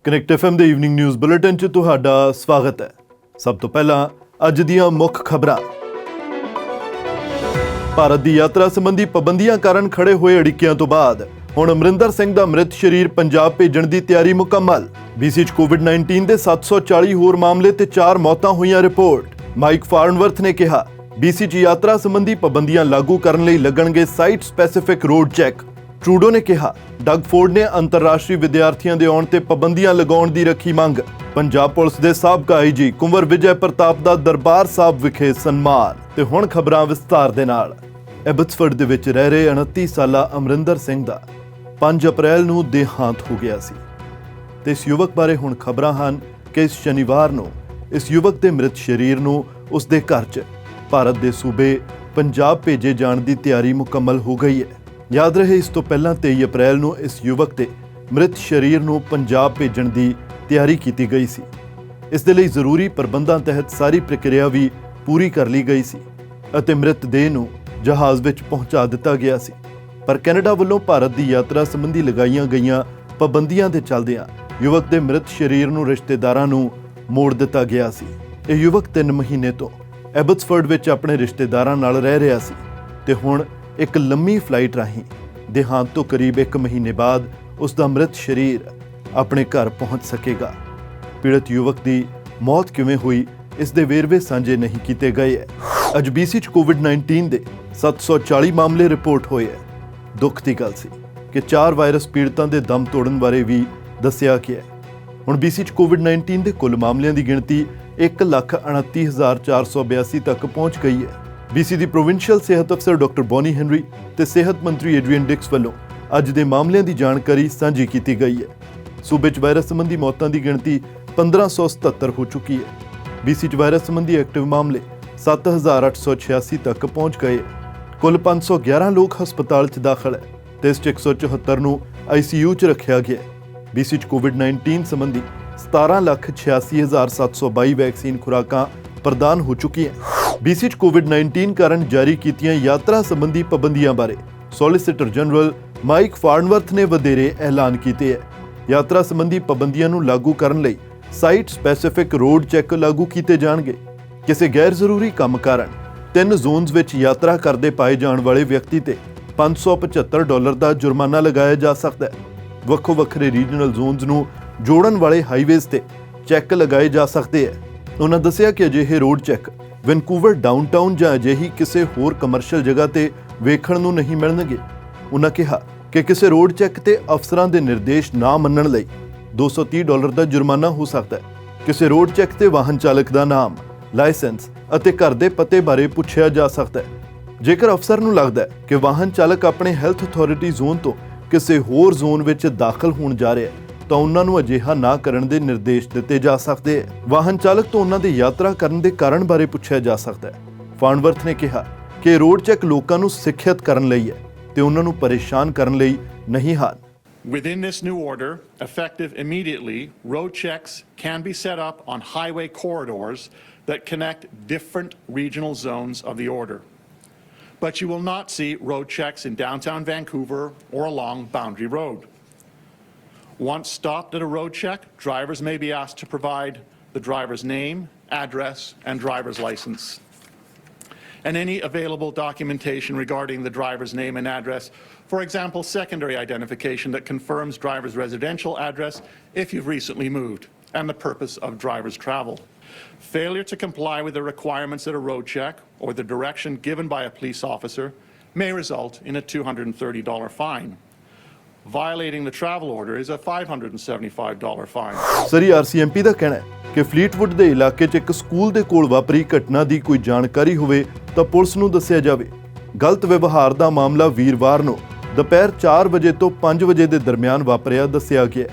Connect FM ਦੇ evening news bulletin 'ਚ ਤੁਹਾਡਾ ਸਵਾਗਤ ਹੈ। ਸਭ ਤੋਂ ਪਹਿਲਾਂ ਅੱਜ ਦੀਆਂ ਮੁੱਖ ਖਬਰਾਂ। ਭਾਰਤ ਦੀ ਯਾਤਰਾ ਸੰਬੰਧੀ ਪਾਬੰਦੀਆਂ ਕਾਰਨ ਖੜੇ ਹੋਏ ਅੜਿੱਕਿਆਂ ਤੋਂ ਬਾਅਦ ਹੁਣ ਅਮਰਿੰਦਰ ਸਿੰਘ ਦਾ ਮ੍ਰਿਤ ਸਰੀਰ ਪੰਜਾਬ ਭੇਜਣ ਦੀ ਤਿਆਰੀ ਮੁਕੰਮਲ। BC 'ਚ ਕੋਵਿਡ-19 ਦੇ 740 ਹੋਰ ਮਾਮਲੇ ਤੇ 4 ਮੌਤਾਂ ਹੋਈਆਂ ਰਿਪੋਰਟ। ਮਾਈਕ ਫਾਰਨਵਰਥ ਨੇ ਕਿਹਾ BC 'ਚ ਯਾਤਰਾ ਸੰਬੰਧੀ ਪਾਬੰਦੀਆਂ ਲਾਗੂ ਕਰਨ ਲਈ ਲੱਗਣਗੇ site specific road check. Trudeau ਨੇ ਕਿਹਾ ਡਗ ਫੋਰਡ ਨੇ ਅੰਤਰਰਾਸ਼ਟਰੀ ਵਿਦਿਆਰਥੀਆਂ ਦੇ ਆਉਣ ਤੇ ਪਾਬੰਦੀਆਂ ਲਗਾਉਣ ਦੀ ਰੱਖੀ ਮੰਗ। ਪੰਜਾਬ ਪੁਲਿਸ ਦੇ ਸਾਬਕਾ IG ਕੁੰਵਰ ਵਿਜੇ ਪ੍ਰਤਾਪ ਦਾ ਦਰਬਾਰ ਸਾਹਿਬ ਵਿਖੇ ਸਨਮਾਨ। ਤੇ ਹੁਣ ਖਬਰਾਂ ਵਿਸਤਾਰ ਦੇ ਨਾਲ। ਐਬਟਸਫੋਰਡ ਦੇ ਵਿੱਚ ਰਹਿ ਰਹੇ 29 ਸਾਲਾ ਅਮਰਿੰਦਰ ਸਿੰਘ ਦਾ 5 ਅਪ੍ਰੈਲ ਨੂੰ ਦੇਹਾਂਤ ਹੋ ਗਿਆ ਸੀ ਤੇ ਇਸ ਯੁਵਕ ਬਾਰੇ ਹੁਣ ਖਬਰਾਂ ਹਨ ਕਿ ਇਸ ਸ਼ਨੀਵਾਰ ਨੂੰ ਇਸ ਯੁਵਕ ਦੇ ਮ੍ਰਿਤ ਸਰੀਰ ਨੂੰ ਉਸ ਦੇ ਘਰ 'ਚ ਭਾਰਤ ਦੇ ਸੂਬੇ ਪੰਜਾਬ ਭੇਜੇ ਜਾਣ ਦੀ ਤਿਆਰੀ ਮੁਕੰਮਲ ਹੋ ਗਈ ਹੈ। ਯਾਦ ਰਹੇ ਇਸ ਤੋਂ ਪਹਿਲਾਂ 23 ਅਪ੍ਰੈਲ ਨੂੰ ਇਸ ਯੁਵਕ ਦੇ ਮ੍ਰਿਤ ਸਰੀਰ ਨੂੰ ਪੰਜਾਬ ਭੇਜਣ ਦੀ ਤਿਆਰੀ ਕੀਤੀ ਗਈ ਸੀ। ਇਸ ਦੇ ਲਈ ਜ਼ਰੂਰੀ ਪ੍ਰਬੰਧਾਂ ਤਹਿਤ ਸਾਰੀ ਪ੍ਰਕਿਰਿਆ ਵੀ ਪੂਰੀ ਕਰ ਲਈ ਗਈ ਸੀ ਅਤੇ ਮ੍ਰਿਤ ਦੇਹ ਨੂੰ ਜਹਾਜ਼ ਵਿੱਚ ਪਹੁੰਚਾ ਦਿੱਤਾ ਗਿਆ ਸੀ। ਪਰ ਕੈਨੇਡਾ ਵੱਲੋਂ ਭਾਰਤ ਦੀ ਯਾਤਰਾ ਸੰਬੰਧੀ ਲਗਾਈਆਂ ਗਈਆਂ ਪਾਬੰਦੀਆਂ ਦੇ ਚੱਲਦਿਆਂ ਯੁਵਕ ਦੇ ਮ੍ਰਿਤ ਸਰੀਰ ਨੂੰ ਰਿਸ਼ਤੇਦਾਰਾਂ ਨੂੰ ਮੋੜ ਦਿੱਤਾ ਗਿਆ ਸੀ। ਇਹ ਯੁਵਕ 3 ਮਹੀਨੇ ਤੋਂ ਐਬਟਸਫੋਰਡ ਵਿੱਚ ਆਪਣੇ ਰਿਸ਼ਤੇਦਾਰਾਂ ਨਾਲ ਰਹਿ ਰਿਹਾ ਸੀ ਤੇ ਹੁਣ ਇੱਕ ਲੰਮੀ ਫਲਾਈਟ ਰਾਹੀਂ ਦੇਹਾਂਤ ਤੋਂ ਕਰੀਬ 1 ਮਹੀਨੇ ਬਾਅਦ ਉਸ ਦਾ ਮ੍ਰਿਤ ਸਰੀਰ ਆਪਣੇ ਘਰ ਪਹੁੰਚ ਸਕੇਗਾ। ਪੀੜਤ ਯੁਵਕ ਦੀ ਮੌਤ ਕਿਵੇਂ ਹੋਈ ਇਸ ਦੇ ਵੇਰਵੇ ਸਾਂਝੇ ਨਹੀਂ ਕੀਤੇ ਗਏ ਹੈ। ਅੱਜ BC 'ਚ ਕੋਵਿਡ-19 ਦੇ 740 ਮਾਮਲੇ ਰਿਪੋਰਟ ਹੋਏ ਹੈ। ਦੁੱਖ ਦੀ ਗੱਲ ਸੀ ਕਿ 4 ਵਾਇਰਸ ਪੀੜਤਾਂ ਦੇ ਦਮ ਤੋੜਨ ਬਾਰੇ ਵੀ ਦੱਸਿਆ ਗਿਆ। ਹੁਣ BC 'ਚ ਕੋਵਿਡ-19 ਦੇ ਕੁੱਲ ਮਾਮਲਿਆਂ ਦੀ ਗਿਣਤੀ 1,29,482 ਤੱਕ ਪਹੁੰਚ ਗਈ ਹੈ। BC ਦੀ ਪ੍ਰੋਵਿੰਸ਼ੀਅਲ ਸਿਹਤ ਅਫਸਰ ਡਾਕਟਰ ਬੋਨੀ ਹੈਨਰੀ ਤੇ ਸਿਹਤ ਮੰਤਰੀ ਐਡਰੀਅਨ ਡਿਕਸ ਵੱਲੋਂ ਅੱਜ ਦੇ ਮਾਮਲਿਆਂ ਦੀ ਜਾਣਕਾਰੀ ਸਾਂਝੀ ਕੀਤੀ ਗਈ ਹੈ। ਸੂਬੇ 'ਚ ਵਾਇਰਸ ਸੰਬੰਧੀ ਮੌਤਾਂ ਦੀ ਗਿਣਤੀ 1577 ਹੋ ਚੁੱਕੀ ਹੈ। BC 'ਚ ਵਾਇਰਸ ਸੰਬੰਧੀ ਐਕਟਿਵ ਮਾਮਲੇ 7,886 ਤੱਕ ਪਹੁੰਚ ਗਏ। ਕੁੱਲ 511 ਲੋਕ ਹਸਪਤਾਲ 'ਚ ਦਾਖਲ ਹੈ ਤੇ ਇਸ 'ਚ 174 ਨੂੰ ICU 'ਚ ਰੱਖਿਆ ਗਿਆ। BC 'ਚ ਕੋਵਿਡ-19 ਸੰਬੰਧੀ 17,86,722 ਵੈਕਸੀਨ ਖੁਰਾਕਾਂ ਪ੍ਰਦਾਨ ਹੋ ਚੁੱਕੀਆਂ। BC 'ਚ ਕੋਵਿਡ-19 ਕਾਰਨ ਜਾਰੀ ਕੀਤੀਆਂ ਯਾਤਰਾ ਸੰਬੰਧੀ ਪਾਬੰਦੀਆਂ ਬਾਰੇ ਸੋਲਿਸਿਟਰ ਜਨਰਲ ਮਾਈਕ ਫਾਰਨਵਰਥ ਨੇ ਵਧੇਰੇ ਐਲਾਨ ਕੀਤੇ ਹੈ। ਯਾਤਰਾ ਸੰਬੰਧੀ ਪਾਬੰਦੀਆਂ ਨੂੰ ਲਾਗੂ ਕਰਨ ਲਈ ਸਾਈਟ ਸਪੈਸੀਫਿਕ ਰੋਡ ਚੈੱਕ ਲਾਗੂ ਕੀਤੇ ਜਾਣਗੇ। ਕਿਸੇ ਗੈਰ ਜ਼ਰੂਰੀ ਕੰਮ ਕਾਰਨ 3 ਜ਼ੋਨਸ ਵਿੱਚ ਯਾਤਰਾ ਕਰਦੇ ਪਾਏ ਜਾਣ ਵਾਲੇ ਵਿਅਕਤੀ ਤੇ $575 ਦਾ ਜੁਰਮਾਨਾ ਲਗਾਇਆ ਜਾ ਸਕਦਾ ਹੈ। ਵੱਖੋ ਵੱਖਰੇ ਰੀਜਨਲ ਜ਼ੋਨਸ ਨੂੰ ਜੋੜਨ ਵਾਲੇ ਹਾਈਵੇਜ਼ ਤੇ ਚੈੱਕ ਲਗਾਏ ਜਾ ਸਕਦੇ ਹੈ। ਉਹਨਾਂ ਦੱਸਿਆ ਕਿ ਅਜਿਹੇ ਰੋਡ ਚੈੱਕ ਵੈਨਕੂਵਰ ਡਾਊਨਟਾਊਨ ਜਾਂ ਅਜਿਹੀ ਕਿਸੇ ਹੋਰ ਕਮਰਸ਼ੀਅਲ ਜਗ੍ਹਾ ਤੇ ਵੇਖਣ ਨੂੰ ਨਹੀਂ ਮਿਲਣਗੇ। ਉਹਨਾਂ ਕਿਹਾ ਕਿ ਕਿਸੇ ਰੋਡ ਚੈੱਕ ਤੇ ਅਫਸਰਾਂ ਦੇ ਨਿਰਦੇਸ਼ ਨਾ ਮੰਨਣ ਲਈ $230 ਦਾ ਜੁਰਮਾਨਾ ਹੋ ਸਕਦਾ ਹੈ। ਕਿਸੇ ਰੋਡ ਚੈੱਕ ਤੇ ਵਾਹਨ ਚਾਲਕ ਦਾ ਨਾਮ, ਲਾਇਸੈਂਸ ਅਤੇ ਘਰ ਦੇ ਪਤੇ ਬਾਰੇ ਪੁੱਛਿਆ ਜਾ ਸਕਦਾ ਹੈ। ਜੇਕਰ ਅਫਸਰ ਨੂੰ ਲੱਗਦਾ ਹੈ ਕਿ ਵਾਹਨ ਚਾਲਕ ਆਪਣੇ ਹੈਲਥ ਅਥਾਰਟੀ ਜ਼ੋਨ ਤੋਂ ਕਿਸੇ ਹੋਰ ਜ਼ੋਨ ਵਿੱਚ ਦਾਖਲ ਹੋਣ ਜਾ ਰਿਹਾ ਹੈ ਤਾਂ ਉਹਨਾਂ ਨੂੰ ਅਜਿਹਾ ਨਾ ਕਰਨ ਦੇ ਨਿਰਦੇਸ਼ ਦਿੱਤੇ ਜਾ ਸਕਦੇ ਹਨ। ਵਾਹਨ ਚਾਲਕ ਤੋਂ ਉਹਨਾਂ ਦੇ ਯਾਤਰਾ ਕਰਨ ਦੇ ਕਾਰਨ ਬਾਰੇ ਪੁੱਛਿਆ ਜਾ ਸਕਦਾ ਹੈ। ਫਾਰਨਵਰਥ ਨੇ ਕਿਹਾ ਕਿ ਰੋਡ ਚੈੱਕ ਲੋਕਾਂ ਨੂੰ ਸਿੱਖਿਅਤ ਕਰਨ ਲਈ ਹੈ ਤੇ ਉਹਨਾਂ ਨੂੰ ਪਰੇਸ਼ਾਨ ਕਰਨ ਲਈ ਨਹੀਂ ਹਨ। Within this new order, effective immediately, road checks can be set up on highway corridors that connect different regional zones of the order. But you will not see road checks in downtown Vancouver or along Boundary Road. Once stopped at a road check, drivers may be asked to provide the driver's name, address, and driver's license, and any available documentation regarding the driver's name and address. For example, secondary identification that confirms driver's residential address if you've recently moved and the purpose of driver's travel. Failure to comply with the requirements at a road check or the direction given by a police officer may result in a $230 fine. Violating the travel order is a $575 fine. Surrey RCMP ਦਾ ਕਹਿਣਾ ਹੈ ਕਿ Fleetwood ਦੇ ਇਲਾਕੇ 'ਚ ਇੱਕ school ਦੇ ਕੋਲ ਵਾਪਰੀ ਘਟਨਾ ਦੀ ਕੋਈ ਜਾਣਕਾਰੀ ਹੋਵੇ ਤਾਂ ਪੁਲਿਸ ਨੂੰ ਦੱਸਿਆ ਜਾਵੇ। ਗਲਤ ਵਿਵਹਾਰ ਦਾ ਮਾਮਲਾ ਵੀਰਵਾਰ ਨੂੰ ਦੁਪਹਿਰ 4 ਵਜੇ ਤੋਂ 5 ਵਜੇ ਦੇ ਦਰਮਿਆਨ ਵਾਪਰਿਆ ਦੱਸਿਆ ਗਿਆ।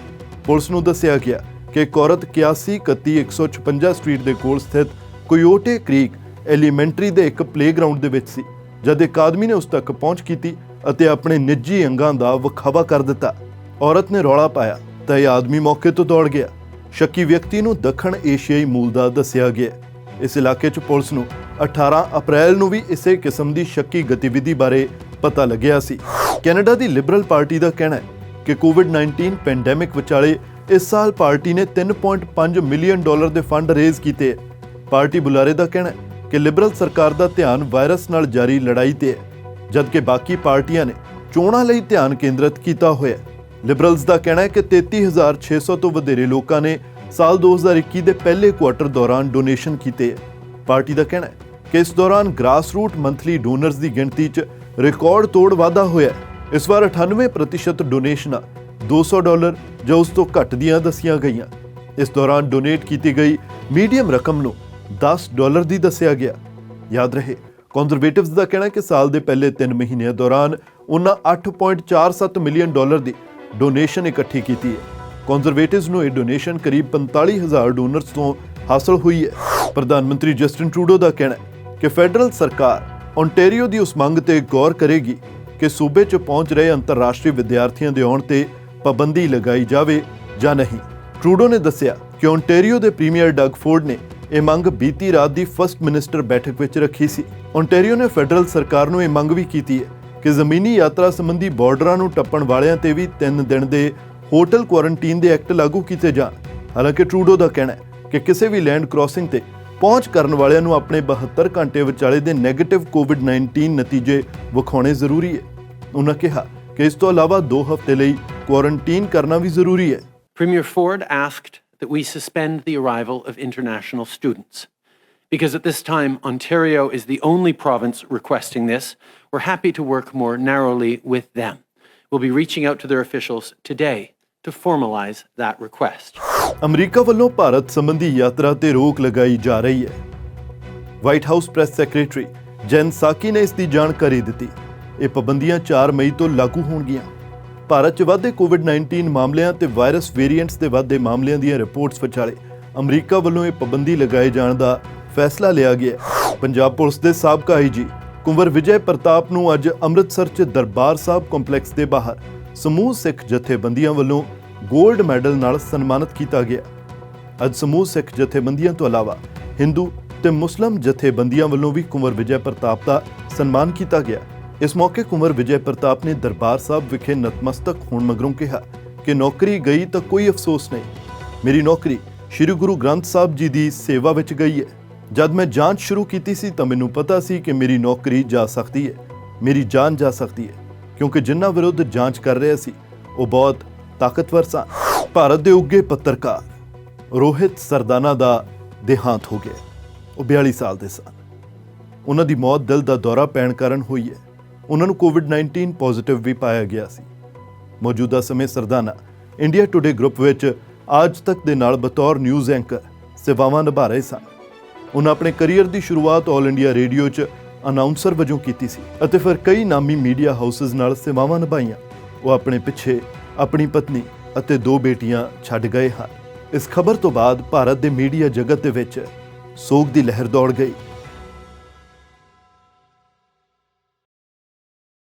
ਪੁਲਿਸ ਨੂੰ ਦੱਸਿਆ ਗਿਆ ਕਿ ਇੱਕ ਔਰਤ 813156 ਸਟਰੀਟ ਦੇ ਕੋਲ ਸਥਿਤ ਕੋਯੋਟੇ ਕ੍ਰੀਕ ਐਲੀਮੈਂਟਰੀ ਦੇ ਇੱਕ ਪਲੇਗਰਾਊਂਡ ਦੇ ਵਿੱਚ ਸੀ ਜਦ ਇੱਕ ਆਦਮੀ ਨੇ ਉਸ ਤੱਕ ਪਹੁੰਚ ਕੀਤੀ ਅਤੇ ਆਪਣੇ ਨਿੱਜੀ ਅੰਗਾਂ ਦਾ ਵਿਖਾਵਾ ਕਰ ਦਿੱਤਾ। ਔਰਤ ਨੇ ਰੌਲਾ ਪਾਇਆ ਤਾਂ ਇਹ ਆਦਮੀ ਮੌਕੇ ਤੋਂ ਦੌੜ ਗਿਆ। ਸ਼ੱਕੀ ਵਿਅਕਤੀ ਨੂੰ ਦੱਖਣ ਏਸ਼ੀਆਈ ਮੂਲ ਦਾ ਦੱਸਿਆ ਗਿਆ। ਇਸ ਇਲਾਕੇ 'ਚ ਪੁਲਿਸ ਨੂੰ 18 ਅਪ੍ਰੈਲ ਨੂੰ ਵੀ ਇਸੇ ਕਿਸਮ ਦੀ ਸ਼ੱਕੀ ਗਤੀਵਿਧੀ ਬਾਰੇ ਪਤਾ ਲੱਗਿਆ ਸੀ। ਕੈਨੇਡਾ ਦੀ ਲਿਬਰਲ ਪਾਰਟੀ ਦਾ ਕਹਿਣਾ ਹੈ ਕਿ ਕੋਵਿਡ-19 ਪੈਂਡੈਮਿਕ ਵਿਚਾਲੇ ਇਸ ਸਾਲ ਪਾਰਟੀ ਨੇ $3.5 ਮਿਲੀਅਨ ਦੇ ਫੰਡ ਰੇਜ਼ ਕੀਤੇ ਹੈ। ਪਾਰਟੀ ਬੁਲਾਰੇ ਦਾ ਕਹਿਣਾ ਹੈ ਕਿ ਲਿਬਰਲ ਸਰਕਾਰ ਦਾ ਧਿਆਨ ਵਾਇਰਸ ਨਾਲ ਜਾਰੀ ਲੜਾਈ ਤੇ ਹੈ, ਜਦਕਿ ਬਾਕੀ ਪਾਰਟੀਆਂ ਨੇ ਚੋਣਾਂ ਲਈ ਧਿਆਨ ਕੇਂਦਰਿਤ ਕੀਤਾ ਹੋਇਆ ਹੈ। ਲਿਬਰਲਸ ਦਾ ਕਹਿਣਾ ਹੈ ਕਿ 33,600 ਤੋਂ ਵਧੇਰੇ ਲੋਕਾਂ ਨੇ ਸਾਲ 2021 ਦੇ ਪਹਿਲੇ ਕੁਆਟਰ ਦੌਰਾਨ ਡੋਨੇਸ਼ਨ ਕੀਤੇ ਹੈ। ਪਾਰਟੀ ਦਾ ਕਹਿਣਾ ਹੈ ਕਿ ਇਸ ਦੌਰਾਨ ਗ੍ਰਾਸਰੂਟ ਮੰਥਲੀ ਡੋਨਰਸ ਦੀ ਗਿਣਤੀ 'ਚ ਰਿਕਾਰਡ ਤੋੜ ਵਾਧਾ ਹੋਇਆ ਹੈ। ਇਸ ਵਾਰ 98% ਡੋਨੇਸ਼ਨਾਂ $200 ਜਾਂ ਉਸ ਤੋਂ ਘੱਟ ਦੀਆਂ ਦੱਸੀਆਂ ਗਈਆਂ। ਇਸ ਦੌਰਾਨ ਡੋਨੇਟ ਕੀਤੀ ਗਈ ਮੀਡੀਅਮ ਰਕਮ ਨੂੰ $10 ਦੀ ਦੱਸਿਆ ਗਿਆ। ਯਾਦ ਰਹੇ, ਕੰਜ਼ਰਵੇਟਿਵਸ ਦਾ ਕਹਿਣਾ ਹੈ ਕਿ ਸਾਲ ਦੇ ਪਹਿਲੇ 3 ਮਹੀਨਿਆਂ ਦੌਰਾਨ ਉਹਨਾਂ $8.47 ਮਿਲੀਅਨ ਦੀ ਡੋਨੇਸ਼ਨ ਇਕੱਠੀ ਕੀਤੀ ਹੈ। ਕੰਜ਼ਰਵੇਟਿਵਸ ਨੂੰ ਇਹ ਡੋਨੇਸ਼ਨ ਕਰੀਬ 45,000 ਡੋਨਰਸ ਤੋਂ ਹਾਸਲ ਹੋਈ ਹੈ। ਪ੍ਰਧਾਨ ਮੰਤਰੀ ਜਸਟਿਨ ਟਰੂਡੋ ਦਾ ਕਹਿਣਾ ਹੈ ਕਿ ਫੈਡਰਲ ਸਰਕਾਰ ਓਨਟਾਰੀਓ ਦੀ ਉਸ ਮੰਗ ਤੇ ਗੌਰ ਕਰੇਗੀ ਕਿ ਸੂਬੇ 'ਚ ਪਹੁੰਚ ਰਹੇ ਅੰਤਰਰਾਸ਼ਟਰੀ ਵਿਦਿਆਰਥੀਆਂ ਦੇ ਆਉਣ ਤੇ ਪਾਬੰਦੀ ਲਗਾਈ ਜਾਵੇ ਜਾਂ ਨਹੀਂ। ਟਰੂਡੋ ਨੇ ਦੱਸਿਆ ਕਿ ਓਨਟਾਰੀਓ ਦੇ ਪ੍ਰੀਮੀਅਰ ਡਗ ਫੋਰਡ ਨੇ ਇਹ ਮੰਗ ਬੀਤੀ ਰਾਤ ਦੀ ਫਸਟ ਮਿਨਿਸਟਰ ਬੈਠਕ ਵਿੱਚ ਰੱਖੀ ਸੀ। ਓਨਟਾਰੀਓ ਨੇ ਫੈਡਰਲ ਸਰਕਾਰ ਨੂੰ ਇਹ ਮੰਗ ਵੀ ਕੀਤੀ ਹੈ ਕਿ ਜ਼ਮੀਨੀ ਯਾਤਰਾ ਸੰਬੰਧੀ ਬਾਰਡਰਾਂ ਨੂੰ ਟੱਪਣ ਵਾਲਿਆਂ ਤੇ ਵੀ 3 ਦਿਨ ਦੇ ਹੋਟਲ ਕੁਆਰੰਟੀਨ ਦੇ ਐਕਟ ਲਾਗੂ ਕੀਤੇ ਜਾਣ। ਹਾਲਾਂਕਿ ਟਰੂਡੋ ਦਾ ਕਹਿਣਾ ਹੈ ਕਿ ਕਿਸੇ ਵੀ ਲੈਂਡ ਕ੍ਰਾਸਿੰਗ ਤੇ ਪਹੁੰਚ ਕਰਨ ਵਾਲਿਆਂ ਨੂੰ ਆਪਣੇ 72 ਘੰਟੇ ਵਿਚਾਲੇ ਦੇ ਨੈਗੇਟਿਵ ਕੋਵਿਡ-19 ਨਤੀਜੇ ਵਿਖਾਉਣੇ ਜ਼ਰੂਰੀ ਹੈ। ਉਹਨਾਂ ਕਿਹਾ ਕਿ ਇਸ ਤੋਂ ਇਲਾਵਾ 2 ਹਫ਼ਤੇ ਲਈ ਕੁਆਰੰਟੀਨ ਕਰਨਾ ਵੀ ਜ਼ਰੂਰੀ ਹੈ। Premier Ford asked that we suspend the arrival of international students. Because at this time, Ontario is the only province requesting this, we're happy to work more narrowly with them. We'll be reaching out to their officials today to formalize that request. America ਵੱਲੋਂ ਭਾਰਤ ਸੰਬੰਧੀ ਯਾਤਰਾ ਤੇ ਰੋਕ ਲਗਾਈ ਜਾ ਰਹੀ ਹੈ। White House press secretary Jen Psaki ਨੇ ਇਸ ਦੀ ਜਾਣਕਾਰੀ ਦਿੱਤੀ। ਇਹ ਪਾਬੰਦੀਆਂ 4 ਮਈ ਤੋਂ ਲਾਗੂ ਹੋਣਗੀਆਂ। ਭਾਰਤ 'ਚ ਵਧਦੇ ਕੋਵਿਡ-19 ਮਾਮਲਿਆਂ ਤੇ ਵਾਇਰਸ ਵੇਰੀਐਂਟਸ ਦੇ ਵਧਦੇ ਮਾਮਲਿਆਂ ਦੀਆਂ ਰਿਪੋਰਟਸ ਵਿਚਾਲੇ ਅਮਰੀਕਾ ਵੱਲੋਂ ਇਹ ਪਾਬੰਦੀ ਲਗਾਏ ਜਾਣ ਦਾ ਫੈਸਲਾ ਲਿਆ ਗਿਆ। ਪੰਜਾਬ ਪੁਲਿਸ ਦੇ ਸਾਬਕਾ ਆਈਜੀ ਕੁੰਵਰ ਵਿਜੇ ਪ੍ਰਤਾਪ ਨੂੰ ਅੱਜ ਅੰਮ੍ਰਿਤਸਰ 'ਚ ਦਰਬਾਰ ਸਾਹਿਬ ਕੰਪਲੈਕਸ ਦੇ ਬਾਹਰ ਸਮੂਹ ਸਿੱਖ ਜਥੇਬੰਦੀਆਂ ਵੱਲੋਂ ਗੋਲਡ ਮੈਡਲ ਨਾਲ ਸਨਮਾਨਿਤ ਕੀਤਾ ਗਿਆ। ਅੱਜ ਸਮੂਹ ਸਿੱਖ ਜਥੇਬੰਦੀਆਂ ਤੋਂ ਇਲਾਵਾ ਹਿੰਦੂ ਤੇ ਮੁਸਲਿਮ ਜਥੇਬੰਦੀਆਂ ਵੱਲੋਂ ਵੀ ਕੁੰਵਰ ਵਿਜੇ ਪ੍ਰਤਾਪ ਦਾ ਸਨਮਾਨ ਕੀਤਾ ਗਿਆ। ਇਸ ਮੌਕੇ ਕੁੰਵਰ ਵਿਜੇ ਪ੍ਰਤਾਪ ਨੇ ਦਰਬਾਰ ਸਾਹਿਬ ਵਿਖੇ ਨਤਮਸਤਕ ਹੋਣ ਮਗਰੋਂ ਕਿਹਾ ਕਿ ਨੌਕਰੀ ਗਈ ਤਾਂ ਕੋਈ ਅਫਸੋਸ ਨਹੀਂ। ਮੇਰੀ ਨੌਕਰੀ ਸ਼੍ਰੀ ਗੁਰੂ ਗ੍ਰੰਥ ਸਾਹਿਬ ਜੀ ਦੀ ਸੇਵਾ ਵਿੱਚ ਗਈ ਹੈ। ਜਦ ਮੈਂ ਜਾਂਚ ਸ਼ੁਰੂ ਕੀਤੀ ਸੀ ਤਾਂ ਮੈਨੂੰ ਪਤਾ ਸੀ ਕਿ ਮੇਰੀ ਨੌਕਰੀ ਜਾ ਸਕਦੀ ਹੈ, ਮੇਰੀ ਜਾਨ ਜਾ ਸਕਦੀ ਹੈ, ਕਿਉਂਕਿ ਜਿਨ੍ਹਾਂ ਵਿਰੁੱਧ ਜਾਂਚ ਕਰ ਰਿਹਾ ਸੀ ਉਹ ਬਹੁਤ ਤਾਕਤਵਰ ਸਨ। ਭਾਰਤ ਦੇ ਉੱਘੇ ਪੱਤਰਕਾਰ ਰੋਹਿਤ ਸਰਦਾਨਾ ਦਾ ਦੇਹਾਂਤ ਹੋ ਗਿਆ। ਉਹ 42 ਸਾਲ ਦੇ ਸਨ। ਉਹਨਾਂ ਦੀ ਮੌਤ ਦਿਲ ਦਾ ਦੌਰਾ ਪੈਣ ਕਾਰਨ ਹੋਈ ਹੈ। ਉਹਨਾਂ ਨੂੰ ਕੋਵਿਡ-19 ਪੋਜ਼ਿਟਿਵ ਵੀ ਪਾਇਆ ਗਿਆ ਸੀ। ਮੌਜੂਦਾ ਸਮੇਂ ਸਰਦਾਨਾ ਇੰਡੀਆ ਟੁਡੇ ਗਰੁੱਪ ਵਿੱਚ ਆਜ ਤੱਕ ਦੇ ਨਾਲ ਬਤੌਰ ਨਿਊਜ਼ ਐਂਕਰ ਸੇਵਾਵਾਂ ਨਿਭਾ ਰਹੇ ਸਨ। ਉਹਨਾਂ ਆਪਣੇ ਕੈਰੀਅਰ ਦੀ ਸ਼ੁਰੂਆਤ ਆਲ ਇੰਡੀਆ ਰੇਡੀਓ 'ਚ ਅਨਾਉਂਸਰ ਵਜੋਂ ਕੀਤੀ ਸੀ ਅਤੇ ਫਿਰ ਕਈ ਨਾਮੀ ਮੀਡੀਆ ਹਾਊਸਸ ਨਾਲ ਸੇਵਾਵਾਂ ਨਿਭਾਈਆਂ। ਉਹ ਆਪਣੇ ਪਿੱਛੇ ਆਪਣੀ ਪਤਨੀ ਅਤੇ 2 ਬੇਟੀਆਂ ਛੱਡ ਗਏ ਹਨ। ਇਸ ਖਬਰ ਤੋਂ ਬਾਅਦ ਭਾਰਤ ਦੇ ਮੀਡੀਆ ਜਗਤ ਦੇ ਵਿੱਚ ਸੋਗ ਦੀ ਲਹਿਰ ਦੌੜ ਗਈ।